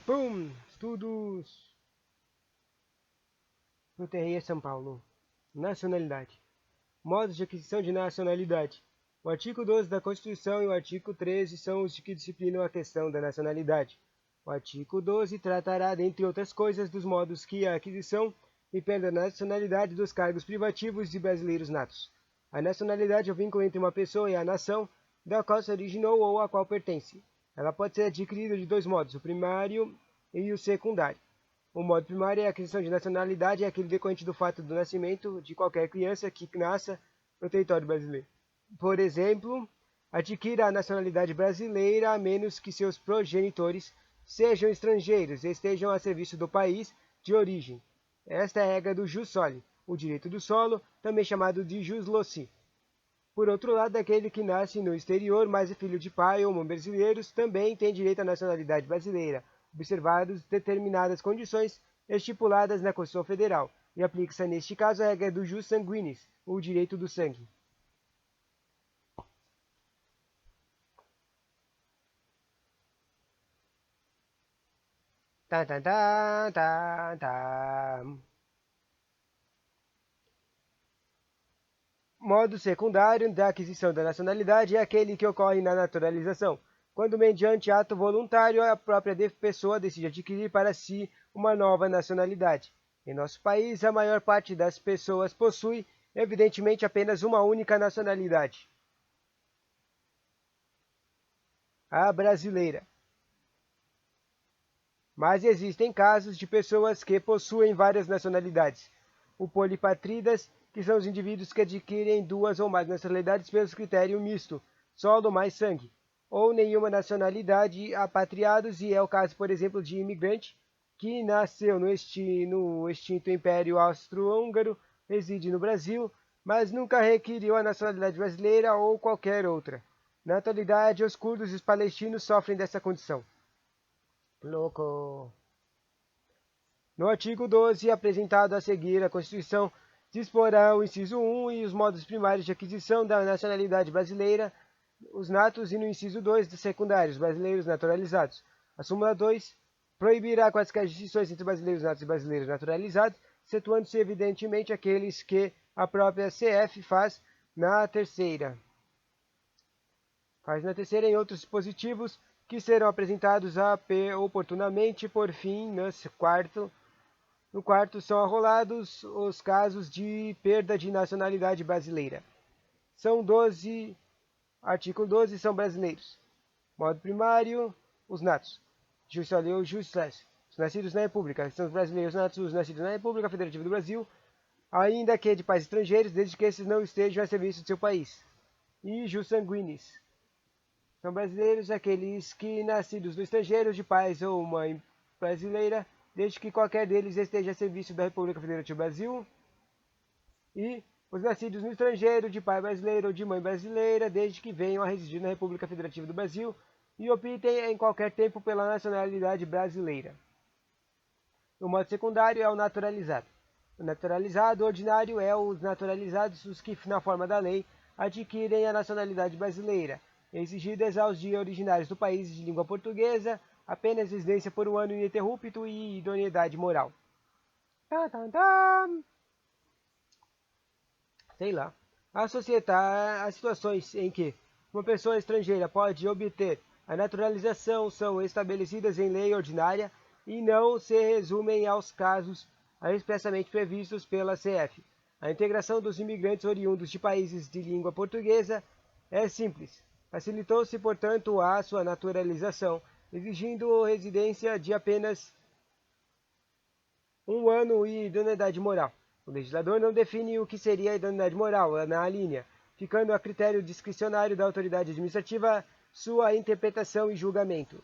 Pum! Estudos. UTRE São Paulo. Nacionalidade. Modos de aquisição de nacionalidade. O artigo 12 da Constituição e o artigo 13 são os que disciplinam a questão da nacionalidade. O artigo 12 tratará, dentre outras coisas, dos modos que a aquisição e perda da nacionalidade dos cargos privativos de brasileiros natos. A nacionalidade é o vínculo entre uma pessoa e a nação da qual se originou ou a qual pertence. Ela pode ser adquirida de dois modos, o primário e o secundário. O modo primário é a aquisição de nacionalidade, é aquele decorrente do fato do nascimento de qualquer criança que nasça no território brasileiro. Por exemplo, adquira a nacionalidade brasileira a menos que seus progenitores sejam estrangeiros e estejam a serviço do país de origem. Esta é a regra do jus soli, o direito do solo, também chamado de jus loci. Por outro lado, aquele que nasce no exterior, mas é filho de pai ou mãe brasileiros, também tem direito à nacionalidade brasileira, observadas determinadas condições estipuladas na Constituição Federal, e aplica-se neste caso a regra do jus sanguinis, o direito do sangue. Tá, tá, tá, tá, tá. Modo secundário da aquisição da nacionalidade é aquele que ocorre na naturalização, quando mediante ato voluntário a própria pessoa decide adquirir para si uma nova nacionalidade. Em nosso país, a maior parte das pessoas possui, evidentemente, apenas uma única nacionalidade: a brasileira. Mas existem casos de pessoas que possuem várias nacionalidades. O polipatridas, que são os indivíduos que adquirem duas ou mais nacionalidades pelo critério misto, solo mais sangue, ou nenhuma nacionalidade, apatriados, e é o caso, por exemplo, de imigrante que nasceu no extinto Império Austro-Húngaro, reside no Brasil, mas nunca requeriu a nacionalidade brasileira ou qualquer outra. Na atualidade, os curdos e os palestinos sofrem dessa condição. Louco. No artigo 12, apresentado a seguir, a Constituição disporá o inciso 1 e os modos primários de aquisição da nacionalidade brasileira, os natos, e no inciso 2 dos secundários, brasileiros naturalizados. A súmula 2 proibirá quaisquer distinções entre brasileiros natos e brasileiros naturalizados, excetuando-se evidentemente aqueles que a própria CF faz na terceira. Em outros dispositivos que serão apresentados oportunamente. Por fim, no quarto são arrolados os casos de perda de nacionalidade brasileira. São 12, artigo 12 são brasileiros. Modo primário, os natos. Os nascidos na República. São os brasileiros natos, os nascidos na República Federativa do Brasil, ainda que de pais estrangeiros, desde que esses não estejam a serviço de seu país. E jus sanguinis. São brasileiros aqueles que, nascidos no estrangeiro, de pais ou mãe brasileira, desde que qualquer deles esteja a serviço da República Federativa do Brasil. E os nascidos no estrangeiro, de pai brasileiro ou de mãe brasileira, desde que venham a residir na República Federativa do Brasil e optem em qualquer tempo pela nacionalidade brasileira. O modo secundário é o naturalizado. O naturalizado ordinário é os naturalizados, os que, na forma da lei, adquirem a nacionalidade brasileira, exigidas aos de originários do país de língua portuguesa, apenas residência por um ano ininterrupto e idoneidade moral. Sei lá. As situações em que uma pessoa estrangeira pode obter a naturalização são estabelecidas em lei ordinária e não se resumem aos casos expressamente previstos pela CF. A integração dos imigrantes oriundos de países de língua portuguesa é simples. Facilitou-se, portanto, a sua naturalização, exigindo residência de apenas um ano e idoneidade moral. O legislador não define o que seria a idoneidade moral na linha, ficando a critério discricionário da autoridade administrativa sua interpretação e julgamento.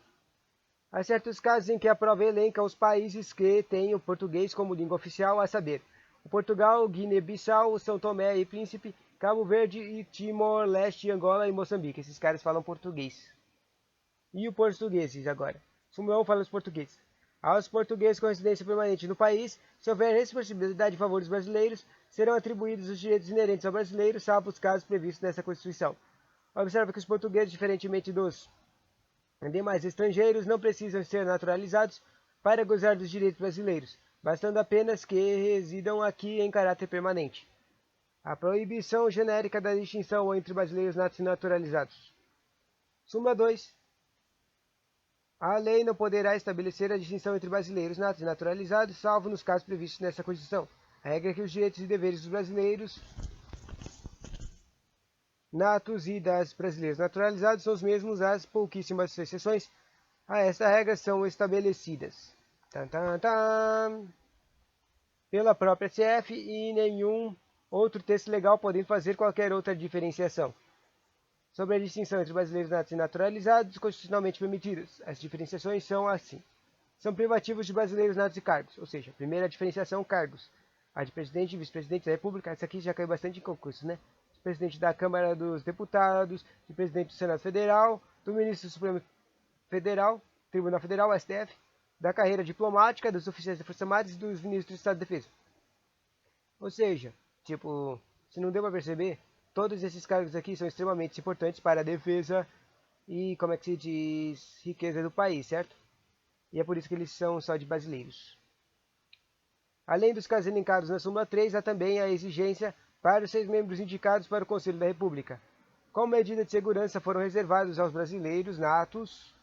Há certos casos em que a prova elenca os países que têm o português como língua oficial, a saber, o Portugal, Guiné-Bissau, São Tomé e Príncipe, Cabo Verde e Timor-Leste, Angola e Moçambique. Esses caras falam português. E os portugueses agora? Sumão fala os portugueses. Aos portugueses com residência permanente no país, se houver reciprocidade em favor dos brasileiros, serão atribuídos os direitos inerentes ao brasileiro, salvo os casos previstos nessa Constituição. Observa que os portugueses, diferentemente dos Demais estrangeiros não precisam ser naturalizados para gozar dos direitos brasileiros, bastando apenas que residam aqui em caráter permanente. A proibição genérica da distinção entre brasileiros natos e naturalizados. Súmula 2. A lei não poderá estabelecer a distinção entre brasileiros natos e naturalizados, salvo nos casos previstos nessa Constituição. A regra é que os direitos e deveres dos brasileiros natos e das brasileiros naturalizados são os mesmos, as pouquíssimas exceções a esta regra são estabelecidas pela própria CF e nenhum outro texto legal podem fazer qualquer outra diferenciação. Sobre a distinção entre brasileiros natos e naturalizados constitucionalmente permitidas, as diferenciações são assim. São privativos de brasileiros natos e cargos, ou seja, a primeira diferenciação, cargos. A de presidente e vice-presidente da República, essa aqui já caiu bastante em concurso, né? De presidente da Câmara dos Deputados, de presidente do Senado Federal, do ministro do Supremo Federal, Tribunal Federal, STF, da carreira diplomática, dos oficiais da Força Armada e dos ministros do Estado de Defesa. Ou seja, tipo, se não deu para perceber, todos esses cargos aqui são extremamente importantes para a defesa e, como é que se diz, riqueza do país, certo? E é por isso que eles são só de brasileiros. Além dos casos elencados na súmula 3, há também a exigência para os 6 membros indicados para o Conselho da República. Como medida de segurança, foram reservados aos brasileiros natos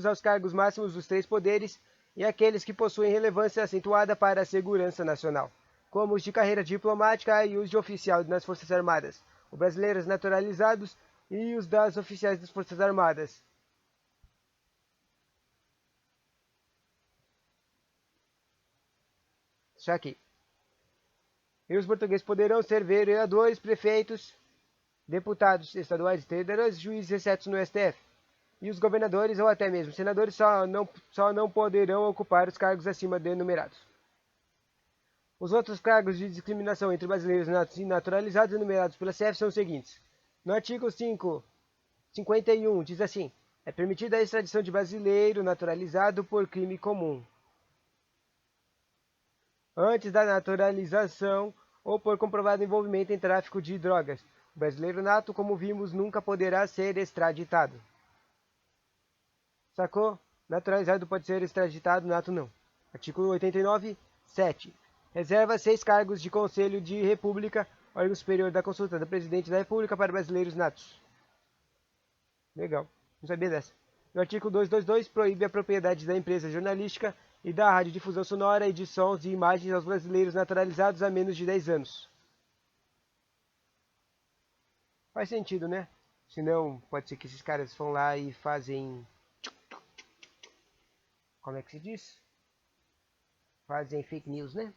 aos cargos máximos dos 3 poderes e aqueles que possuem relevância acentuada para a segurança nacional, como os de carreira diplomática e os de oficial nas Forças Armadas, os brasileiros naturalizados e os das oficiais das Forças Armadas. Isso aqui. E os portugueses poderão ser vereadores, prefeitos, deputados estaduais e federais, juízes excetos no STF. E os governadores ou até mesmo senadores só não poderão ocupar os cargos acima enumerados. Os outros cargos de discriminação entre brasileiros natos e naturalizados enumerados pela CF são os seguintes. No artigo 51 diz assim: é permitida a extradição de brasileiro naturalizado por crime comum, antes da naturalização ou por comprovado envolvimento em tráfico de drogas. O brasileiro nato, como vimos, nunca poderá ser extraditado. Sacou? Naturalizado pode ser extraditado, nato não. Artigo 89, 7. Reserva 6 cargos de Conselho de República, órgão superior da consulta do Presidente da República para brasileiros natos. Legal, não sabia dessa. No artigo 222, proíbe a propriedade da empresa jornalística e da radiodifusão sonora e de sons e imagens aos brasileiros naturalizados há menos de 10 anos. Faz sentido, né? Senão, pode ser que esses caras vão lá e fazem... Como é que se diz? Fazem fake news, né?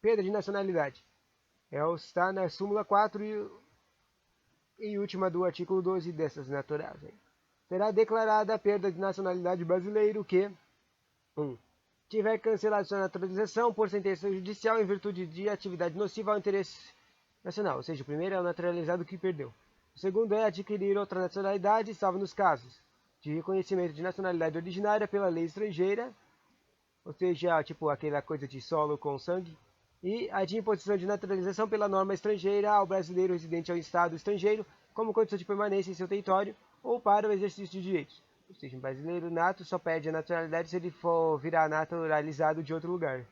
Perda de nacionalidade. Está na súmula 4 e última do artigo 12 dessas naturais. Será declarada a perda de nacionalidade brasileiro que 1. Tiver cancelado sua naturalização por sentença judicial em virtude de atividade nociva ao interesse nacional. Ou seja, o primeiro é o naturalizado que perdeu. O segundo é adquirir outra nacionalidade, salvo nos casos de reconhecimento de nacionalidade originária pela lei estrangeira, ou seja, tipo aquela coisa de solo com sangue, e a de imposição de naturalização pela norma estrangeira ao brasileiro residente ao estado estrangeiro como condição de permanência em seu território ou para o exercício de direitos. Ou seja, um brasileiro nato só perde a naturalidade se ele for virar naturalizado de outro lugar.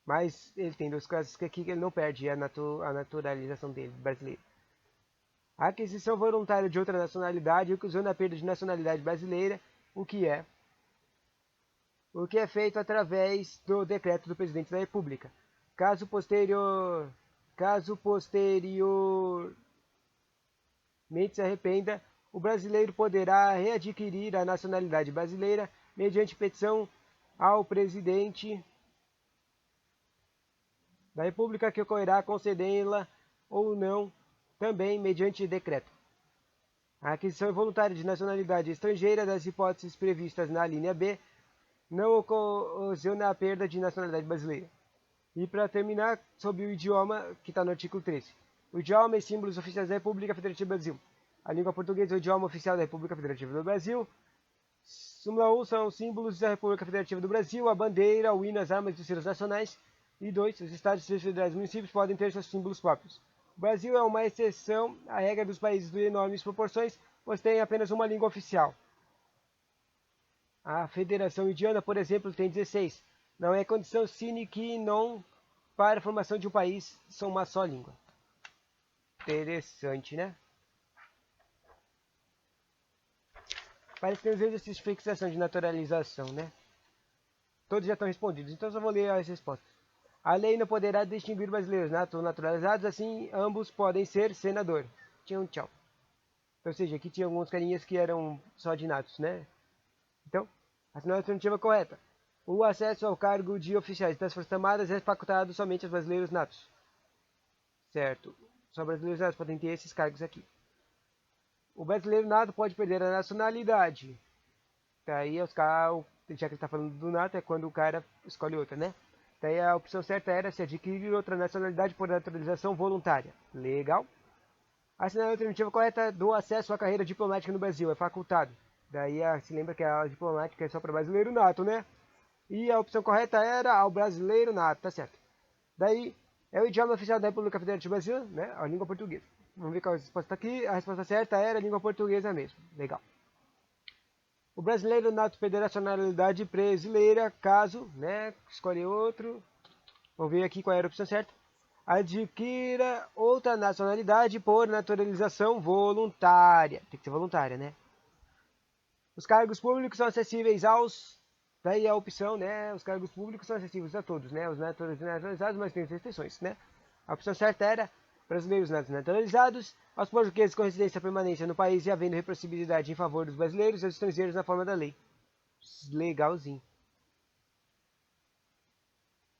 Mas ele tem 2 casos que aqui ele não perde a naturalização dele, brasileiro. A aquisição voluntária de outra nacionalidade usando a perda de nacionalidade brasileira, o que é feito através do decreto do Presidente da República. Caso posteriormente se arrependa, o brasileiro poderá readquirir a nacionalidade brasileira mediante petição ao Presidente da República, que ocorrerá concedê-la ou não, também mediante decreto. A aquisição voluntária de nacionalidade estrangeira, das hipóteses previstas na linha B, não ocasiona a perda de nacionalidade brasileira. E para terminar, sobre o idioma, que está no artigo 13. O idioma e símbolos oficiais da República Federativa do Brasil. A língua portuguesa é o idioma oficial da República Federativa do Brasil. Súmula 1 são símbolos da República Federativa do Brasil, a bandeira, o hino, as armas e os símbolos nacionais. E 2. Os estados, distritos federais e municípios podem ter seus símbolos próprios. O Brasil é uma exceção à regra dos países de enormes proporções, pois tem apenas uma língua oficial. A Federação Indiana, por exemplo, tem 16. Não é condição sine qua non para a formação de um país, são uma só língua. Interessante, né? Parece que tem os exercícios de fixação de naturalização, né? Todos já estão respondidos, então só vou ler as respostas. A lei não poderá distinguir brasileiros natos ou naturalizados, assim ambos podem ser senador. Tchau, tchau. Ou seja, aqui tinha alguns carinhas que eram só de natos, né? Então, a alternativa correta. O acesso ao cargo de oficiais das Forças Armadas é facultado somente aos brasileiros natos. Certo. Só brasileiros natos podem ter esses cargos aqui. O brasileiro nato pode perder a nacionalidade. Daí os caras, já que ele está falando do nato, é quando o cara escolhe outra, né? Daí a opção certa era se adquirir outra nacionalidade por naturalização voluntária. Legal. A alternativa correta do acesso à carreira diplomática no Brasil é facultado. Daí se lembra que a diplomática é só para brasileiro nato, né? E a opção correta era ao brasileiro nato, tá certo. Daí é o idioma oficial da República Federativa do Brasil, né? A língua portuguesa. Vamos ver qual a resposta aqui. A resposta certa era a língua portuguesa mesmo. Legal. O brasileiro nato perder a nacionalidade brasileira, caso, né? Escolhe outro. Vamos ver aqui qual era a opção certa. Adquira outra nacionalidade por naturalização voluntária. Tem que ser voluntária, né? Os cargos públicos são acessíveis aos... Daí a opção, né? Os cargos públicos são acessíveis a todos, né? Os naturalizados, mas tem restrições, né? A opção certa era brasileiros naturalizados, aos portugueses com residência permanente no país e havendo reciprocidade em favor dos brasileiros e dos estrangeiros na forma da lei. Legalzinho.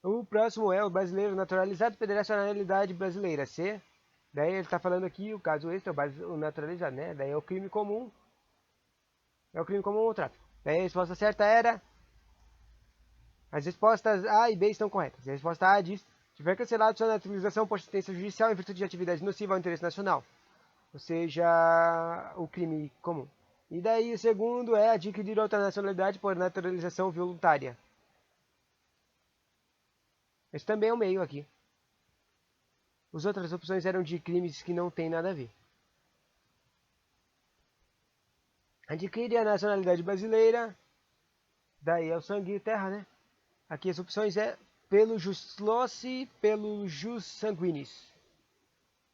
O próximo é o brasileiro naturalizado perderá a nacionalidade brasileira. C. Daí ele está falando aqui o caso extra, o naturalizado, né? Daí é o crime comum. É o crime comum ou tráfico. Daí a resposta certa era... As respostas A e B estão corretas. A resposta A diz: tiver cancelado sua naturalização por assistência judicial em virtude de atividade nociva ao interesse nacional. Ou seja, o crime comum. E daí o segundo é adquirir outra nacionalidade por naturalização voluntária. Esse também é o meio aqui. As outras opções eram de crimes que não tem nada a ver. Adquire a nacionalidade brasileira. Daí é o sangue e terra, né? Aqui as opções é pelo jus loci, pelo jus sanguinis.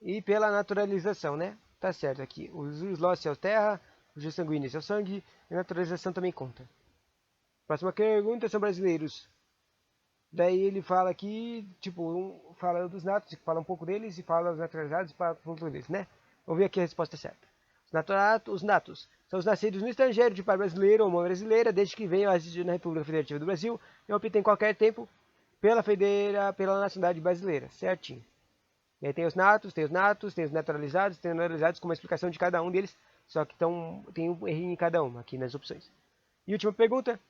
E pela naturalização, né? Tá certo aqui. O jus loci é o terra, o jus sanguinis é o sangue, e a naturalização também conta. Próxima pergunta são brasileiros. Daí ele fala aqui, tipo, fala dos natos, fala um pouco deles e fala dos naturalizados e fala um pouco deles, né? Vamos ver aqui a resposta certa. Os natos são os nascidos no estrangeiro de pai brasileiro ou mãe brasileira, desde que venham a residir na República Federativa do Brasil e optem em qualquer tempo pela nacionalidade brasileira, certinho. E aí tem os natos, tem os naturalizados, tem os naturalizados com uma explicação de cada um deles, só que tem um errinho em cada uma aqui nas opções. E última pergunta.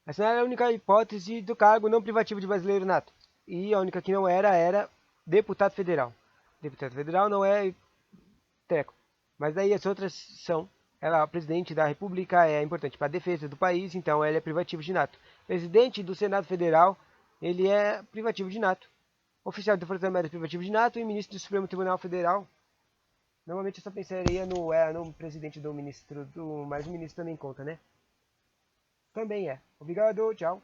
Assinar é a única hipótese do cargo não privativo de brasileiro nato. E a única que não era deputado federal. Deputado federal não é treco. Mas daí as outras são. Ela, presidente da República, é importante para a defesa do país, então ela é privativo de nato. Presidente do Senado Federal, ele é privativo de nato. Oficial da Força Armada é privativo de nato e ministro do Supremo Tribunal Federal. Normalmente eu só pensaria no presidente do ministro, mas o ministro também conta, né? Também é. Obrigado, tchau.